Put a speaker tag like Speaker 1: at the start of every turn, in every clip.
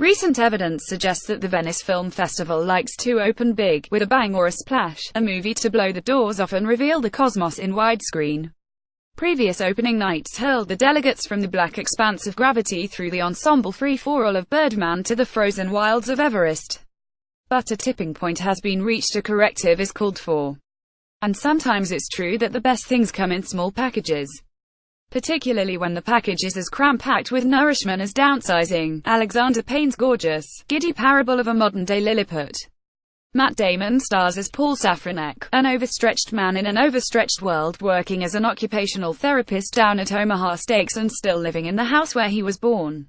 Speaker 1: Recent evidence suggests that the Venice Film Festival likes to open big, with a bang or a splash, a movie to blow the doors off and reveal the cosmos in widescreen. Previous opening nights hurled the delegates from the black expanse of gravity through the ensemble free-for-all of Birdman to the frozen wilds of Everest. But a tipping point has been reached, a corrective is called for. And sometimes it's true that the best things come in small packages. Particularly when the package is as cram-packed with nourishment as Downsizing, Alexander Payne's gorgeous, giddy parable of a modern-day Lilliput. Matt Damon stars as Paul Safranek, an overstretched man in an overstretched world, working as an occupational therapist down at Omaha Steaks and still living in the house where he was born.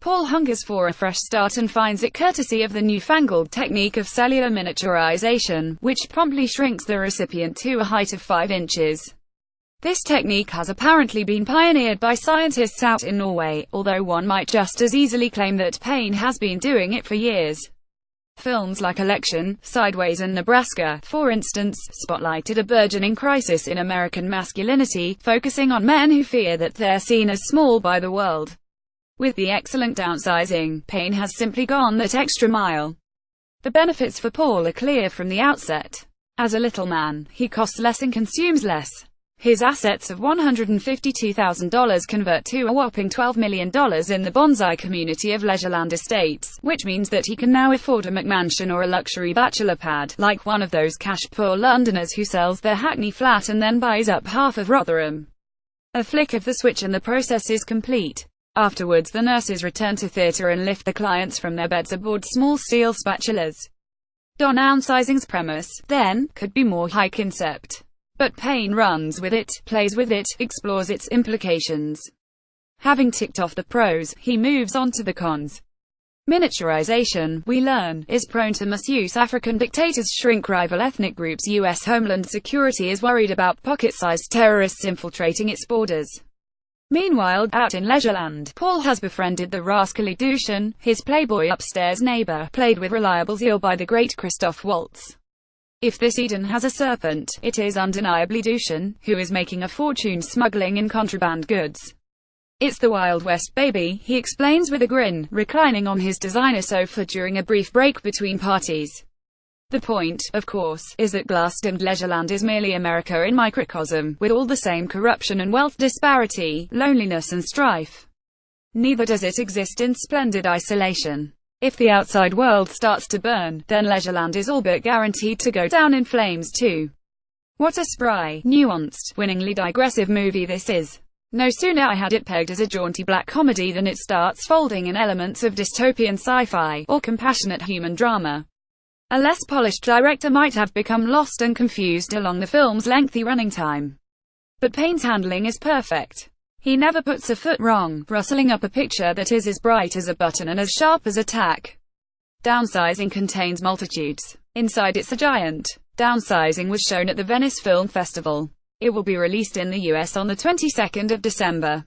Speaker 1: Paul hungers for a fresh start and finds it courtesy of the newfangled technique of cellular miniaturization, which promptly shrinks the recipient to a height of 5 inches. This technique has apparently been pioneered by scientists out in Norway, although one might just as easily claim that Payne has been doing it for years. Films like Election, Sideways and Nebraska, for instance, spotlighted a burgeoning crisis in American masculinity, focusing on men who fear that they're seen as small by the world. With the excellent Downsizing, Payne has simply gone that extra mile. The benefits for Paul are clear from the outset. As a little man, he costs less and consumes less. His assets of $152,000 convert to a whopping $12 million in the bonsai community of Leisureland Estates, which means that he can now afford a McMansion or a luxury bachelor pad, like one of those cash-poor Londoners who sells their Hackney flat and then buys up half of Rotherham. A flick of the switch and the process is complete. Afterwards the nurses return to theatre and lift the clients from their beds aboard small steel spatulas. Downsizing's premise, then, could be more high concept. But Payne runs with it, plays with it, explores its implications. Having ticked off the pros, he moves on to the cons. Miniaturization, we learn, is prone to misuse. African dictators shrink rival ethnic groups. U.S. Homeland Security is worried about pocket-sized terrorists infiltrating its borders. Meanwhile, out in Leisureland, Paul has befriended the rascally Dushan, his playboy upstairs neighbor, played with reliable zeal by the great Christoph Waltz. If this Eden has a serpent, it is undeniably Dushan, who is making a fortune smuggling in contraband goods. It's the Wild West, baby, he explains with a grin, reclining on his designer sofa during a brief break between parties. The point, of course, is that glass-dimmed Leisureland is merely America in microcosm, with all the same corruption and wealth disparity, loneliness and strife. Neither does it exist in splendid isolation. If the outside world starts to burn, then Leisureland is all but guaranteed to go down in flames too. What a spry, nuanced, winningly digressive movie this is. No sooner I had it pegged as a jaunty black comedy than it starts folding in elements of dystopian sci-fi, or compassionate human drama. A less polished director might have become lost and confused along the film's lengthy running time. But Payne's handling is perfect. He never puts a foot wrong, rustling up a picture that is as bright as a button and as sharp as a tack. Downsizing contains multitudes. Inside it's a giant. Downsizing was shown at the Venice Film Festival. It will be released in the US on the 22nd of December.